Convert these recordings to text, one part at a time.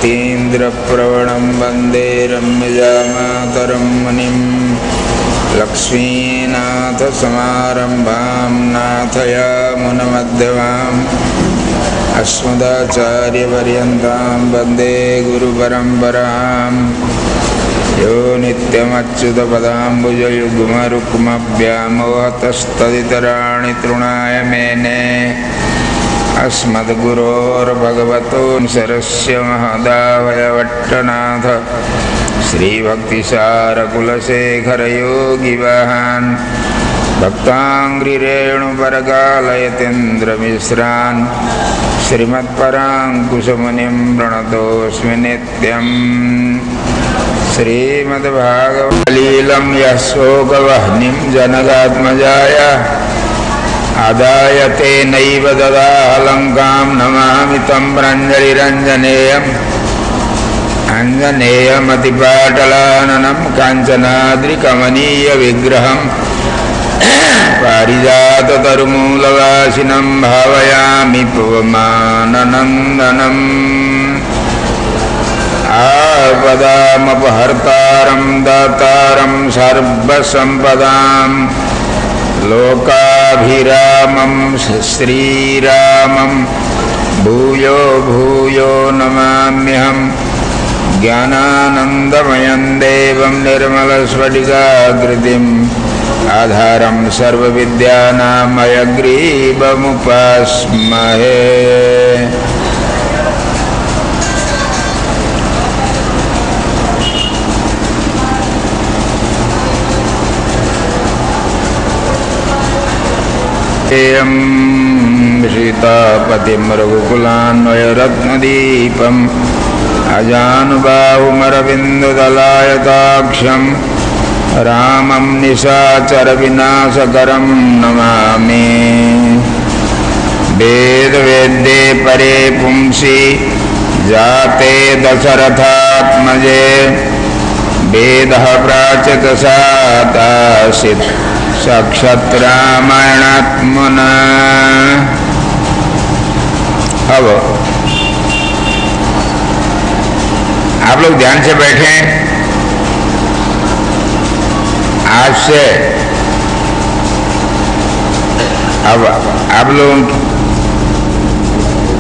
यतीन्द्रप्रवणं वन्दे रम्यजामातरं मुनिं लक्ष्मीनाथसमारम्भां नाथयामुनमध्यमाम् अस्मदाचार्यपर्यन्तां वन्दे गुरुपरम्पराम् यो नित्यमच्युतपदाम्बुजयुग्मरुक्मव्यामोहतस्तदितराणि तृणाय मेने अस्मद्गुरोर्भगवतोऽंसरस्य महदावयवट्टनाथ श्रीभक्तिसारकुलशेखरयोगिवाहान् भक्ताङ्घ्रिरेणुपरकालयतीन्द्रमिश्रान् श्रीमत्पराङ्कुशमुनिं प्रणतोऽस्मि नित्यम् श्रीमद्भागवतलीलं यः शोकवह्निं जनकात्मजाय आदाय तेनैव ददालङ्कां नमामि तं प्राञ्जलिरञ्जनेयम् अञ्जनेयमतिपाटलाननं काञ्चनाद्रिकमनीयविग्रहं पारिजाततरुमूलवासिनं भावयामि पवमाननन्दनम् आपदामपहर्तारं दातारं सर्वसम्पदां लोकाभिरामं श्रीरामं भूयो भूयो नमाम्यहं ज्ञानानन्दमयं देवं निर्मलस्फटिकाकृतिम् आधारं सर्वविद्यानां हयग्रीवमुपास्महे। सीतापतिं रघुकुलान्वयरत्नदीपम् अजानुबाहुमरविन्ददलायताक्षं रामं निशाचरविनाशकरं नमामि। वेदवेद्ये परे पुंसि जाते दशरथात्मजे वेदः प्राचीत सादासीत् साक्षात् रामायणात्मना। अब आप लोग ध्यान से बैठे। आज से अब आप लोगों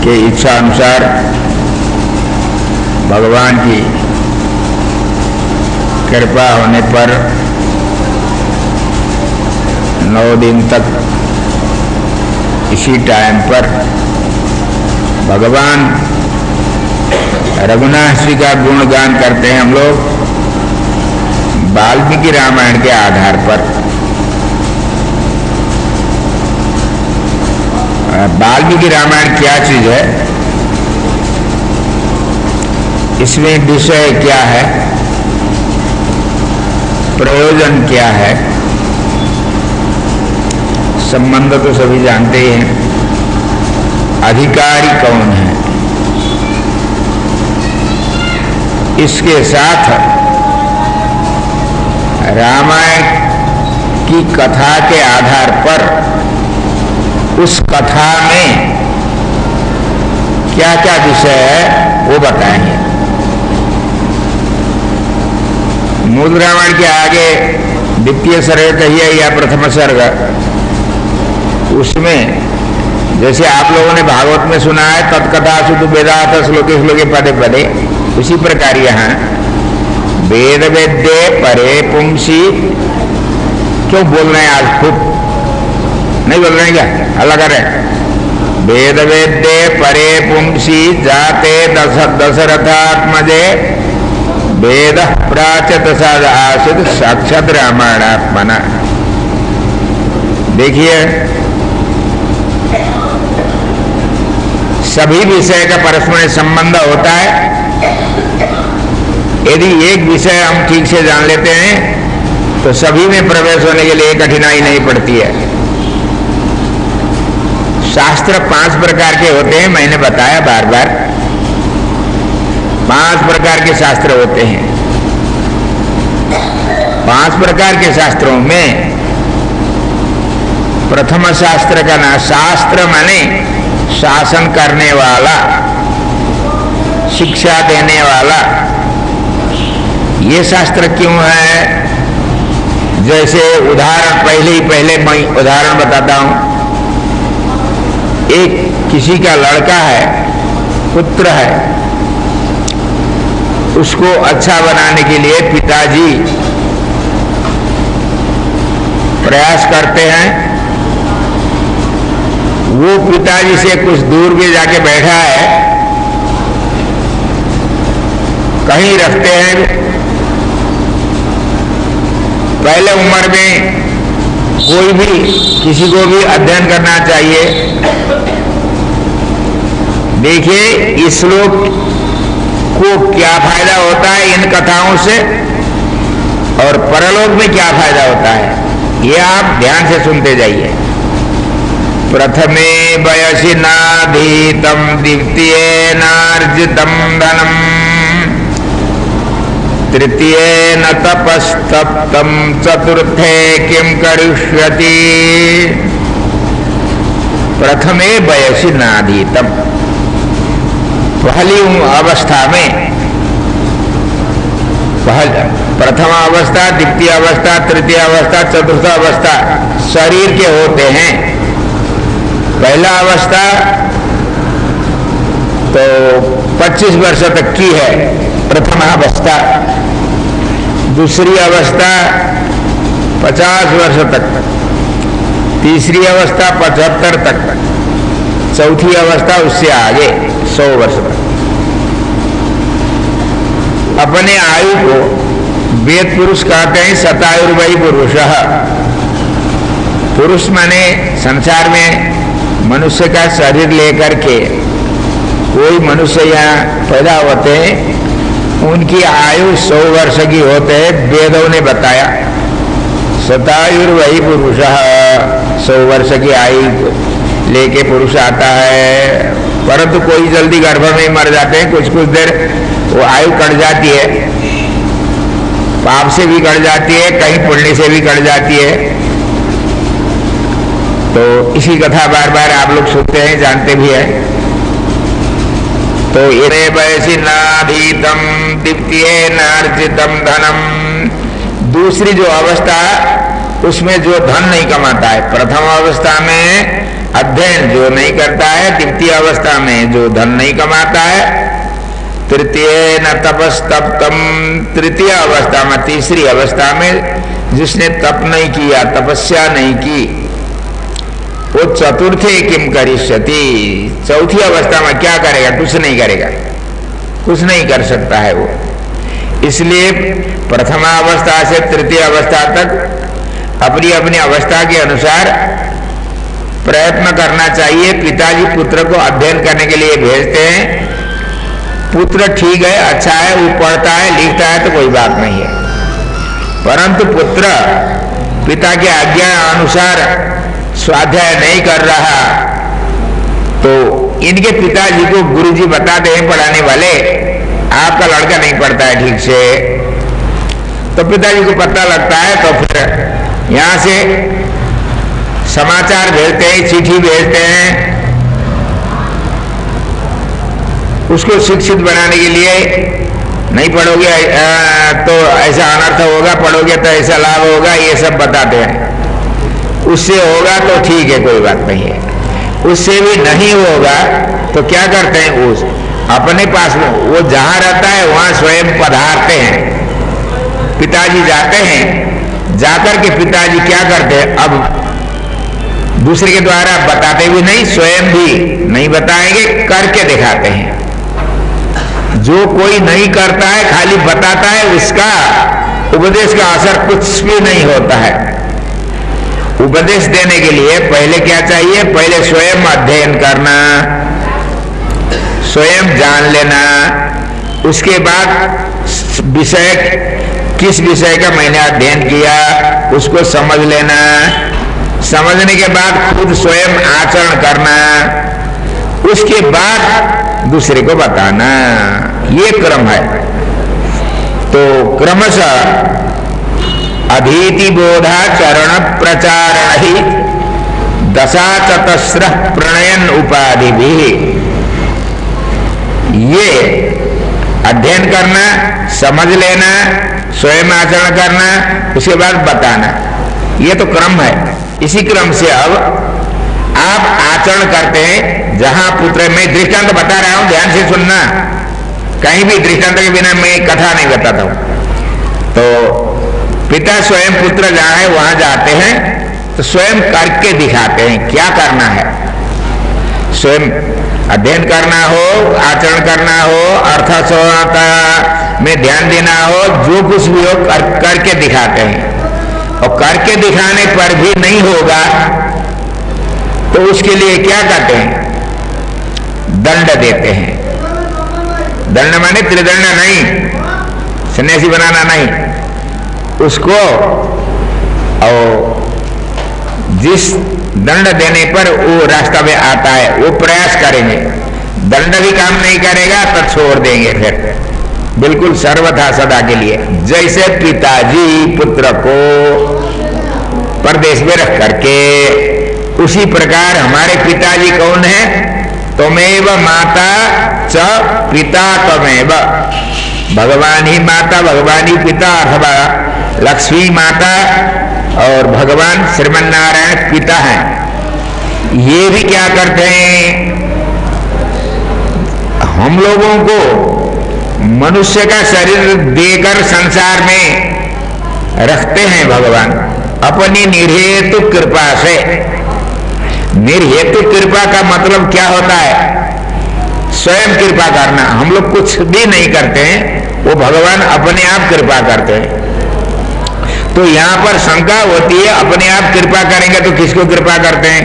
के इच्छा अनुसार भगवान की कृपा होने पर 9 दिन तक इसी टाइम पर भगवान रघुनाथ जी का गुणगान करते हैं हम लोग वाल्मीकि रामायण के आधार पर। वाल्मीकि रामायण क्या चीज है, इसमें विषय क्या है, प्रयोजन क्या है, संबंध तो सभी जानते ही हैं। अधिकारी कौन है, इसके साथ रामायण की कथा के आधार पर उस कथा में क्या क्या विषय है वो बताएंगे। मूल रामायण के आगे द्वितीय सर्ग कहिए या प्रथम सर्ग, उसमें जैसे आप लोगों ने भागवत में सुना है तत्कथा सुध वेदात श्लोके श्लोके पदे पदे, उसी प्रकार यहाँ वेद वेद्ये परे पुंसी। क्यों बोल रहे हैं आज खूब, नहीं बोल रहे हैं क्या, अलग कर रहे। वेद वेद्ये परे पुंसी जाते दशरथात्मजे वेद प्राचीत सादासीत् साक्षात् रामायणात्मना। देखिए सभी विषय का परस्पर संबंध होता है। यदि एक विषय हम ठीक से जान लेते हैं तो सभी में प्रवेश होने के लिए कठिनाई नहीं पड़ती है। शास्त्र 5 प्रकार के होते हैं, मैंने बताया बार बार 5 प्रकार के शास्त्र होते हैं। 5 प्रकार के शास्त्रों में प्रथम शास्त्र का नाम, शास्त्र माने शासन करने वाला, शिक्षा देने वाला ये शास्त्र क्यों है? जैसे उदाहरण पहले मैं उदाहरण बताता हूं। एक किसी का लड़का है, पुत्र है, उसको अच्छा बनाने के लिए पिताजी प्रयास करते हैं। वो पिताजी से कुछ दूर भी जाके बैठा है, कहीं रखते हैं। पहले उम्र में कोई भी किसी को भी अध्ययन करना चाहिए। देखिए इस लोक को क्या फायदा होता है इन कथाओं से, और परलोक में क्या फायदा होता है, ये आप ध्यान से सुनते जाइए। प्रथमे वयसि नाधीतम द्वितीये नार्जितम धनम तृतीये न तपस्तप्तम चतुर्थे किम करिष्यति। प्रथमे वयसि नाधीतम, पहली अवस्था में, प्रथम अवस्था, द्वितीय अवस्था, तृतीय अवस्था, चतुर्थ अवस्था शरीर के होते हैं। पहला अवस्था तो 25 वर्ष तक की है, प्रथम अवस्था। दूसरी अवस्था 50 वर्ष तक, तीसरी अवस्था 75 तक, चौथी अवस्था उससे आगे 100 वर्ष तक। अपने आयु को वेद पुरुष कहते हैं शतायुर्वै पुरुषः। पुरुष माने संसार में मनुष्य का शरीर लेकर के कोई मनुष्य यहाँ पैदा होते हैं, उनकी आयु 100 वर्ष की होते हैं। वेदों ने बताया शतायुर्वै पुरुषः, 100 वर्ष की आयु लेके पुरुष आता है। परंतु कोई जल्दी गर्भ में मर जाते हैं, कुछ कुछ देर वो आयु कट जाती है, पाप से भी कट जाती है, कहीं पुण्य से भी कट जाती है। तो इसी कथा बार बार आप लोग सुनते हैं, जानते भी हैं। तो ये वयसि नाधीतम द्वितीये नार्जितम धनम, दूसरी जो अवस्था उसमें जो धन नहीं कमाता है, प्रथम अवस्था में अध्ययन जो नहीं करता है, द्वितीय अवस्था में जो धन नहीं कमाता है, तृतीय न तपस्तप्तम, तृतीय अवस्था में, तीसरी अवस्था में जिसने तप नहीं किया, तपस्या नहीं की, वो चतुर्थे किम करिष्यति, चौथी अवस्था में क्या करेगा? कुछ नहीं करेगा, कुछ नहीं कर सकता है वो। इसलिए प्रथम अवस्था से तृतीय अवस्था तक अपनी अपनी अवस्था के अनुसार प्रयत्न करना चाहिए। पिताजी पुत्र को अध्ययन करने के लिए भेजते हैं। पुत्र ठीक है, अच्छा है, वो पढ़ता है लिखता है तो कोई बात नहीं है, परंतु पुत्र पिता के आज्ञा अनुसार स्वाध्याय नहीं कर रहा तो इनके पिताजी को गुरुजी बताते हैं पढ़ाने वाले, आपका लड़का नहीं पढ़ता है ठीक से। तो पिताजी को पता लगता है, तो फिर यहां से समाचार भेजते हैं, चिट्ठी भेजते हैं उसको शिक्षित बनाने के लिए। नहीं पढ़ोगे तो ऐसा अनर्थ होगा, पढ़ोगे तो ऐसा लाभ होगा, ये सब बताते हैं। उससे होगा तो ठीक है, कोई बात नहीं है। उससे भी नहीं होगा तो क्या करते हैं, उस अपने पास में वो जहां रहता है वहां स्वयं पधारते हैं। पिताजी जाते हैं, जाकर के पिताजी क्या करते हैं, अब दूसरे के द्वारा बताते भी नहीं, स्वयं भी नहीं बताएंगे, करके दिखाते हैं। जो कोई नहीं करता है, खाली बताता है, उसका उपदेश का असर कुछ भी नहीं होता है। उपदेश देने के लिए पहले क्या चाहिए? पहले स्वयं अध्ययन करना, स्वयं जान लेना, उसके बाद विषय, किस विषय का मैंने अध्ययन किया उसको समझ लेना, समझने के बाद खुद स्वयं आचरण करना, उसके बाद दूसरे को बताना। ये क्रम है। तो क्रमशः अधीति बोधा चरण प्रचारण ही दशा चतस्र प्रणयन उपाधि भी, ये अध्ययन करना, समझ लेना, स्वयं आचरण करना, उसके बाद बताना, ये तो क्रम है। इसी क्रम से अब आप आचरण करते हैं। जहां पुत्र, मैं दृष्टांत बता रहा हूं, ध्यान से सुनना, कहीं भी दृष्टांत के बिना मैं कथा नहीं बताता हूं। तो पिता स्वयं पुत्र जहां है वहां जाते हैं तो स्वयं करके दिखाते हैं क्या करना है। स्वयं अध्ययन करना हो, आचरण करना हो, अर्थसंहिता में ध्यान देना हो, जो कुछ भी हो करके दिखाते हैं। और करके दिखाने पर भी नहीं होगा तो उसके लिए क्या करते हैं? दंड देते हैं। दंड माने त्रिदंड नहीं, सन्यासी बनाना नहीं, उसको और जिस दंड देने पर वो रास्ता में आता है वो प्रयास करेंगे। दंड भी काम नहीं करेगा तो छोड़ देंगे फिर, बिल्कुल सर्वथा सदा के लिए। जैसे पिताजी पुत्र को परदेश में रख करके, उसी प्रकार हमारे पिताजी कौन है? त्वमेव माता च पिता त्वमेव। भगवान ही माता, भगवान ही पिता, अथवा लक्ष्मी माता और भगवान श्रीमन नारायण पिता हैं। ये भी क्या करते हैं? हम लोगों को मनुष्य का शरीर देकर संसार में रखते हैं भगवान अपनी निर्हेतु कृपा से। निर्हेतु कृपा का मतलब क्या होता है? स्वयं कृपा करना। हम लोग कुछ भी नहीं करते हैं, वो भगवान अपने आप कृपा करते हैं। तो यहां पर शंका होती है, अपने आप कृपा करेंगे तो किसको कृपा करते हैं?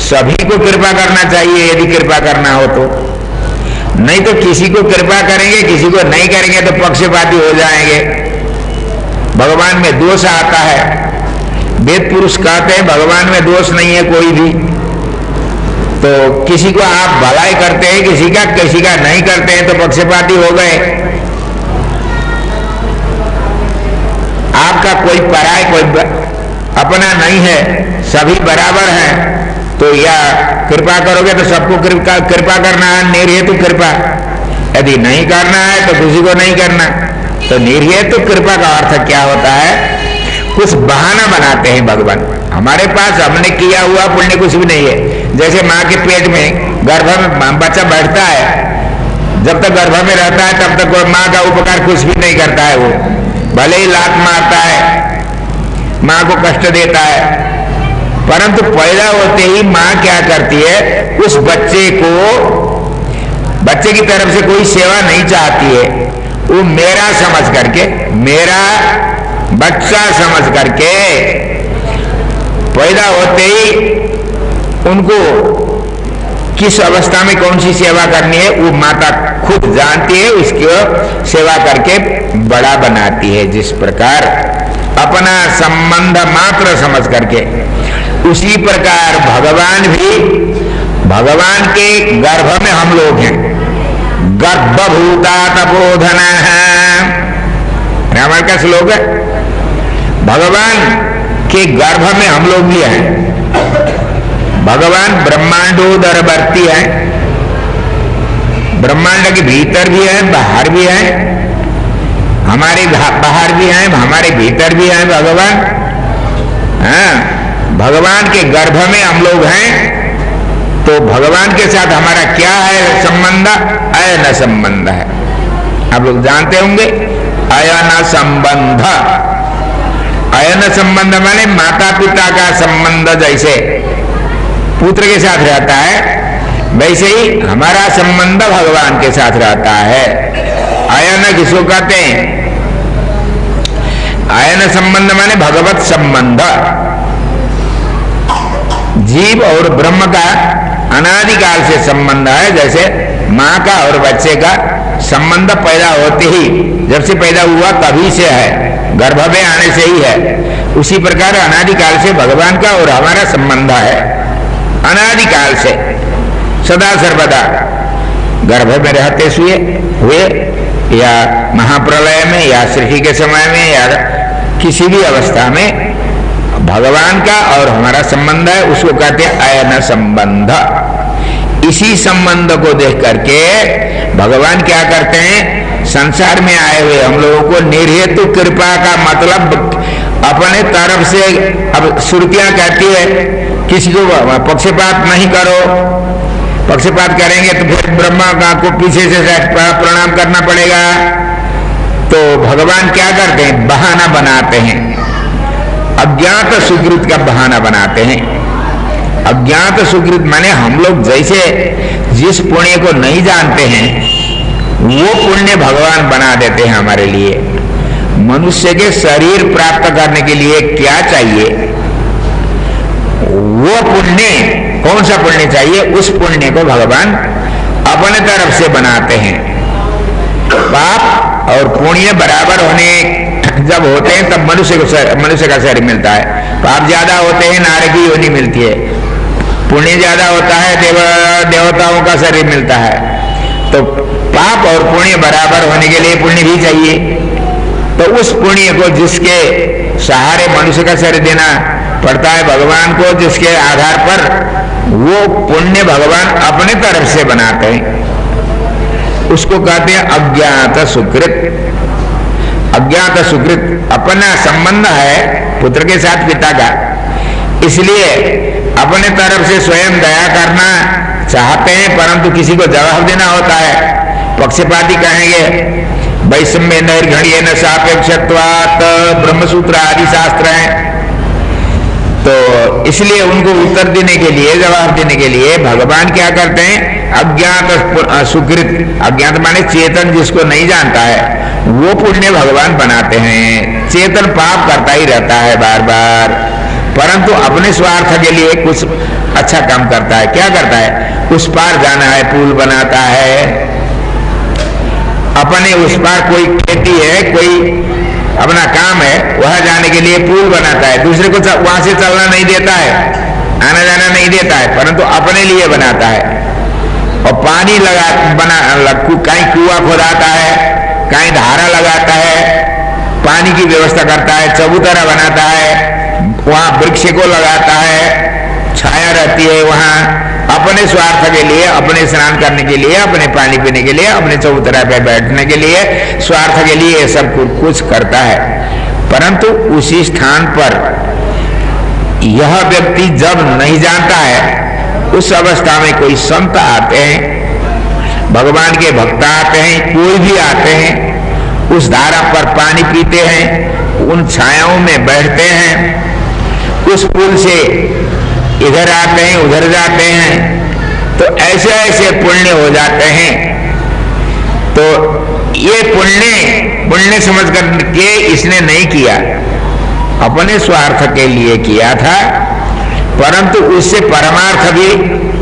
सभी को कृपा करना चाहिए यदि कृपा करना हो तो। नहीं तो किसी को कृपा करेंगे, किसी को नहीं करेंगे तो पक्षपाती हो जाएंगे। भगवान में दोष आता है। वेद पुरुष कहते हैं भगवान में दोष नहीं है कोई भी। तो किसी को आप भलाई करते हैं, किसी का नहीं करते हैं तो पक्षपाती हो गए। आपका कोई पराय कोई अपना नहीं है, सभी बराबर हैं। तो या कृपा करोगे तो सबको कृपा करना है, निर्हेतु कृपा। यदि नहीं करना है तो किसी को नहीं करना। तो निर्हेतु कृपा का अर्थ क्या होता है? कुछ बहाना बनाते हैं भगवान। हमारे पास हमने किया हुआ पुण्य कुछ भी नहीं है। जैसे माँ के पेट में गर्भ में बच्चा बैठता है, जब तक गर्भ में रहता है तब तक माँ का उपकार कुछ भी नहीं करता है। वो भले ही लात मारता है, माँ को कष्ट देता है, परंतु पैदा होते ही माँ क्या करती है? उस बच्चे की तरफ से कोई सेवा नहीं चाहती है। वो मेरा समझ करके, मेरा बच्चा समझ करके पैदा होते ही उनको किस अवस्था में कौन सी सेवा करनी है वो माता खुद जानती है, उसकी सेवा करके बड़ा बनाती है। जिस प्रकार अपना संबंध मात्र समझ करके, उसी प्रकार भगवान के गर्भ में हम लोग हैं। गर्भभूता तपोधन रामायण का श्लोक है। भगवान के गर्भ में हम लोग भी हैं। भगवान ब्रह्मांडोदरवर्ती है, ब्रह्मांड के भीतर भी है, बाहर भी है। हमारे बाहर भी हैं, हमारे भीतर भी हैं भगवान। हाँ, भगवान के गर्भ में हम लोग हैं। तो भगवान के साथ हमारा क्या है संबंध? अयन संबंध है। आप लोग जानते होंगे अयन संबंध। अयन संबंध माने माता पिता का संबंध जैसे पुत्र के साथ रहता है, वैसे ही हमारा संबंध भगवान के साथ रहता है। अयन किसको कहते हैं? अयन संबंध माने भगवत संबंध। जीव और ब्रह्म का अनादिकाल से संबंध है। जैसे माँ का और बच्चे का संबंध पैदा होते ही, जब से पैदा हुआ तभी से है, गर्भ में आने से ही है। उसी प्रकार अनादिकाल से भगवान का और हमारा संबंध है। अनादिकाल से सदा सर्वदा गर्भ में रहते हुए या महाप्रलय में या सृष्टि के समय में या किसी भी अवस्था में भगवान का और हमारा संबंध है, उसको कहते हैं अयन संबंध। इसी संबंध को देख करके भगवान क्या करते हैं, संसार में आए हुए हम लोगों को निर्हेतु कृपा का मतलब अपने तरफ से, अब श्रुतियां कहती है किसी को पक्षपात नहीं करो, पक्षपात करेंगे तो फिर ब्रह्मा को पीछे से प्रणाम करना पड़ेगा। तो भगवान क्या करते हैं, बहाना बनाते हैं, अज्ञात सुकृत का बहाना बनाते हैं। अज्ञात सुकृत माने हम लोग जैसे जिस पुण्य को नहीं जानते हैं वो पुण्य भगवान बना देते हैं हमारे लिए। मनुष्य के शरीर प्राप्त करने के लिए क्या चाहिए, वो पुण्य, कौन सा पुण्य चाहिए, उस पुण्य को भगवान अपने तरफ से बनाते हैं। पाप और पुण्य बराबर होने जब होते हैं तब मनुष्य का शरीर मिलता है। पाप ज्यादा होते हैं नारक की योनि मिलती है, पुण्य ज्यादा होता है देवताओं का शरीर मिलता है। तो पाप और पुण्य बराबर होने के लिए पुण्य भी चाहिए। तो उस पुण्य को जिसके सहारे मनुष्य का शरीर देना पड़ता है भगवान को, जिसके आधार पर वो पुण्य भगवान अपने तरफ से बनाते हैं, उसको कहते हैं अज्ञात सुकृत। अज्ञात सुकृत अपना संबंध है पुत्र के साथ पिता का, इसलिए अपने तरफ से स्वयं दया करना चाहते हैं परंतु किसी को जवाब देना होता है। पक्षपाती कहेंगे वैषम्य नैर्घण्य न सापेक्षत्वात्, ब्रह्मसूत्र आदि शास्त्र हैं, तो इसलिए उनको उत्तर देने के लिए, जवाब देने के लिए भगवान क्या करते हैं, अज्ञात सुकृत, अज्ञात माने चेतन जिसको नहीं जानता है, वो पुण्य भगवान बनाते हैं। चेतन पाप करता ही रहता है बार बार, परंतु अपने स्वार्थ के लिए कुछ अच्छा काम करता है। क्या करता है, उस पार जाना है पुल बनाता है, अपने उस पार कोई खेती है, कोई अपना काम है, वहां जाने के लिए पुल बनाता है, दूसरे को वहां से चलना नहीं देता है, आना जाना नहीं देता है, परंतु अपने लिए बनाता है। और पानी कहीं कुआं खोदाता है, कहीं धारा लगाता है, पानी की व्यवस्था करता है, चबूतरा बनाता है, वहां वृक्ष को लगाता है, छाया रहती है वहां, अपने स्वार्थ के लिए, अपने स्नान करने के लिए, अपने पानी पीने के लिए, अपने चबूतरा पे बैठने के लिए, स्वार्थ के लिए ये सब कुछ करता है। परंतु उसी स्थान पर यह व्यक्ति जब नहीं जानता है, उस अवस्था में कोई संत आते हैं, भगवान के भक्त आते हैं, कोई भी आते हैं, उस धारा पर पानी पीते हैं, उन छायाओं में बैठते हैं, उस पुल से इधर आते हैं उधर जाते हैं, तो ऐसे ऐसे पुण्य हो जाते हैं। तो ये पुण्य समझ करके इसने नहीं किया, अपने स्वार्थ के लिए किया था, परंतु उससे परमार्थ भी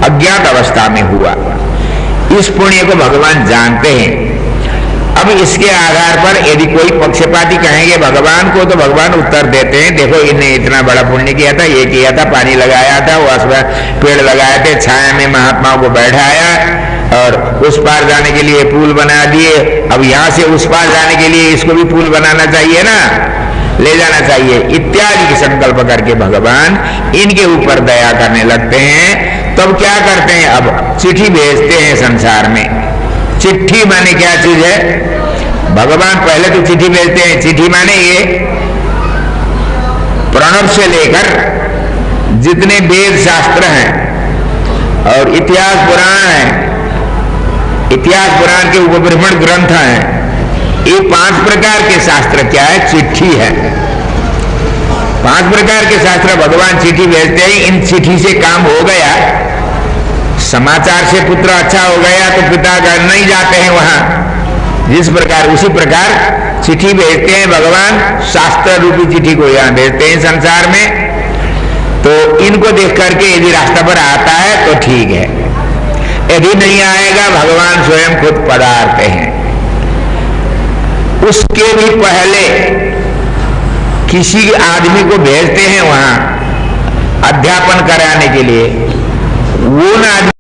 अज्ञात अवस्था में हुआ। इस पुण्य को भगवान जानते हैं। अब इसके आधार पर यदि कोई पक्षपाती कहेंगे भगवान को, तो भगवान उत्तर देते हैं, देखो इन्हें इतना बड़ा पुण्य किया था, ये किया था, पानी लगाया था, वो पेड़ लगाए थे, छाया में महात्माओं को बैठाया और उस पार जाने के लिए पुल बना दिए। अब यहां से उस पार जाने के लिए इसको भी पुल बनाना चाहिए ना, ले जाना चाहिए, इत्यादि की संकल्प करके भगवान इनके ऊपर दया करने लगते हैं। तब क्या करते हैं, अब चिट्ठी भेजते हैं संसार में। चिट्ठी माने क्या चीज है, भगवान पहले तो चिट्ठी भेजते हैं। चिट्ठी माने ये प्रणव से लेकर जितने वेद शास्त्र हैं और इतिहास पुराण हैं, इतिहास पुराण के उपब्रह्मण ग्रंथ हैं, ये 5 प्रकार के शास्त्र क्या है, चिट्ठी है। 5 प्रकार के शास्त्र भगवान चिट्ठी भेजते हैं। इन चिट्ठी से काम हो गया, समाचार से पुत्र अच्छा हो गया तो पिता घर नहीं जाते हैं वहां, जिस प्रकार उसी प्रकार चिट्ठी भेजते हैं भगवान, शास्त्र रूपी चिट्ठी को यहां भेजते हैं संसार में। तो इनको देख करके यदि रास्ता पर आता है तो ठीक है, यदि नहीं आएगा भगवान स्वयं खुद पधारते हैं। उसके भी पहले किसी आदमी को भेजते हैं वहां अध्यापन कराने के लिए, वो ना